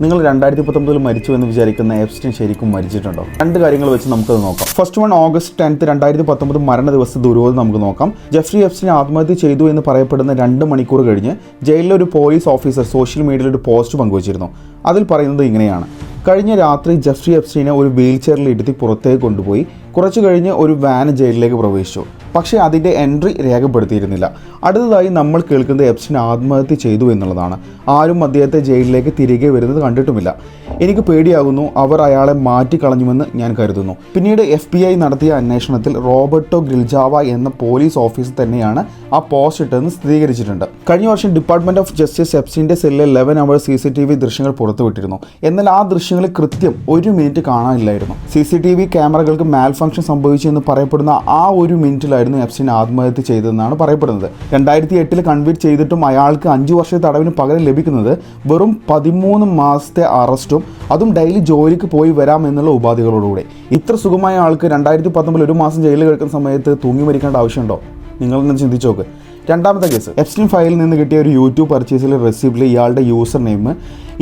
നിങ്ങൾ 2019 മരിച്ചു എന്ന് വിചാരിക്കുന്ന എപ്സ്റ്റീൻ ശരിക്കും മരിച്ചിട്ടുണ്ടോ? രണ്ട് കാര്യങ്ങൾ വെച്ച് നമുക്കത് നോക്കാം. ഫസ്റ്റ് വൺ, ഓഗസ്റ്റ് 10, 2019 മരണ ദിവസത്തെ ദുരൂഹത നമുക്ക് നോക്കാം. ജെഫ്രി എപ്സ്റ്റീൻ ആത്മഹത്യ ചെയ്തു എന്ന് പറയപ്പെടുന്ന 2 മണിക്കൂർ കഴിഞ്ഞ് ജയിലിലെ ഒരു പോലീസ് ഓഫീസർ സോഷ്യൽ മീഡിയയിൽ ഒരു പോസ്റ്റ് പങ്കുവച്ചിരുന്നു. അതിൽ പറയുന്നത് ഇങ്ങനെയാണ്: കഴിഞ്ഞ രാത്രി ജെഫ്രി എപ്സ്റ്റീനെ ഒരു വീൽ ചെയറിൽ ഇരുത്തി പുറത്തേക്ക് കൊണ്ടുപോയി. കുറച്ചു കഴിഞ്ഞ് ഒരു വാൻ ജയിലിലേക്ക് പ്രവേശിച്ചു. പക്ഷേ അതിൻ്റെ എൻട്രി രേഖപ്പെടുത്തിയിരുന്നില്ല. അടുത്തതായി നമ്മൾ കേൾക്കുന്നത് എപ്സ്റ്റീൻ ആത്മഹത്യ ചെയ്തു എന്നുള്ളതാണ്. ആരും അദ്ദേഹത്തെ ജയിലിലേക്ക് തിരികെ വരുന്നത് കണ്ടിട്ടുമില്ല. എനിക്ക് പേടിയാകുന്നു, അവർ അയാളെ മാറ്റിക്കളഞ്ഞുവെന്ന് ഞാൻ കരുതുന്നു. പിന്നീട് FBI നടത്തിയ അന്വേഷണത്തിൽ റോബർട്ടോ ഗ്രിൽജാവ എന്ന പോലീസ് ഓഫീസർ തന്നെയാണ് ആ പോസ്റ്റ് ഇട്ടെന്ന് സ്ഥിരീകരിച്ചിട്ടുണ്ട്. കഴിഞ്ഞ വർഷം ഡിപ്പാർട്ട്മെന്റ് ഓഫ് ജസ്റ്റിസ് എപ്സ്റ്റീൻ്റെ സെല്ലിലെ 11 hours CCTV ദൃശ്യങ്ങൾ പുറത്തുവിട്ടിരുന്നു. എന്നാൽ ആ ദൃശ്യങ്ങളിൽ കൃത്യം 1 മിനിറ്റ് കാണാനില്ലായിരുന്നു. CCTV ക്യാമറകൾക്ക് മാൽഫങ്ഷൻ സംഭവിച്ചു എന്ന് പറയപ്പെടുന്ന ആ 1 മിനിറ്റിലായിരുന്നു എപ്സ്റ്റീൻ ആത്മഹത്യ ചെയ്തതെന്നാണ് പറയപ്പെടുന്നത്. 2008 കൺവിക്ട് ചെയ്തിട്ടും അയാൾക്ക് 5 വർഷത്തെ തടവിന് പകരം ലഭിക്കുന്നത് വെറും 13 മാസത്തെ അറസ്റ്റും, അതും ഡെയിലി ജോലിക്ക് പോയി വരാം എന്നുള്ള ഉപാധികളോടുകൂടി. ഇത്ര സുഖമായ ആൾക്ക് 2019 1 മാസം ജയിലിൽ കിടക്കുന്ന സമയത്ത് തൂങ്ങി മരിക്കേണ്ട ആവശ്യമുണ്ടോ? നിങ്ങളൊന്ന് ചിന്തിച്ചു നോക്ക്. രണ്ടാമത്തെ കേസ്, എപ്സ്റ്റീൻ ഫയലിൽ നിന്ന് കിട്ടിയ ഒരു യൂട്യൂബ് പർച്ചേസിലെ റെസിപ്റ്റിൽ ഇയാളുടെ യൂസർ നെയിം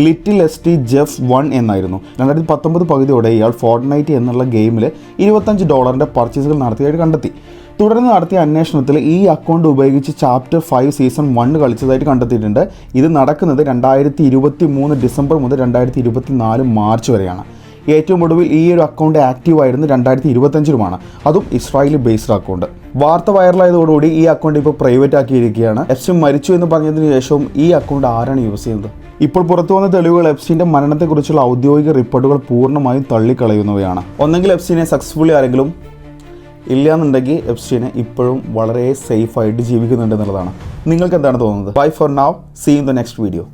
ലിറ്റിൽ എസ്റ്റി ജെഫ് 1 എന്നായിരുന്നു. 2019 പകുതിയോടെ ഇയാൾ ഫോർട്ട്നൈറ്റ് എന്നുള്ള ഗെയിമിൽ $25 പർച്ചേസുകൾ നടത്തിയതായിട്ട് കണ്ടെത്തി. തുടർന്ന് നടത്തിയ അന്വേഷണത്തിൽ ഈ അക്കൗണ്ട് ഉപയോഗിച്ച് ചാപ്റ്റർ 5 സീസൺ 1 കളിച്ചതായിട്ട് കണ്ടെത്തിയിട്ടുണ്ട്. ഇത് നടക്കുന്നത് 2023 ഡിസംബർ മുതൽ 2024 മാർച്ച് വരെയാണ്. ഏറ്റവും ഒടുവിൽ ഈ ഒരു അക്കൗണ്ട് ആക്റ്റീവ് ആയിരുന്നു 2025-ലുമാണ്. അതും ഇസ്രായേലി ബേസ്ഡ് അക്കൗണ്ട്. വാർത്ത വൈറലായതോടുകൂടി ഈ അക്കൗണ്ട് ഇപ്പോൾ പ്രൈവറ്റ് ആക്കിയിരിക്കുകയാണ്. എപ്സ്റ്റീൻ മരിച്ചു എന്ന് പറഞ്ഞതിന് ശേഷവും ഈ അക്കൗണ്ട് ആരാണ് യൂസ് ചെയ്യുന്നത്? ഇപ്പോൾ പുറത്തു വന്ന തെളിവുകൾ എപ്സ്റ്റീൻ്റെ മരണത്തെക്കുറിച്ചുള്ള ഔദ്യോഗിക റിപ്പോർട്ടുകൾ പൂർണ്ണമായും തള്ളിക്കളയുന്നവയാണ്. ഒന്നെങ്കിൽ എപ്സ്റ്റീനെ സക്സസ്ഫുള്ളി ആരെങ്കിലും, ഇല്ലയെന്നുണ്ടെങ്കിൽ എപ്സ്റ്റീനെ ഇപ്പോഴും വളരെ സേഫായിട്ട് ജീവിക്കുന്നുണ്ട് എന്നുള്ളതാണ്. നിങ്ങൾക്ക് എന്താണ് തോന്നുന്നത്? Bye for now, see in the next video.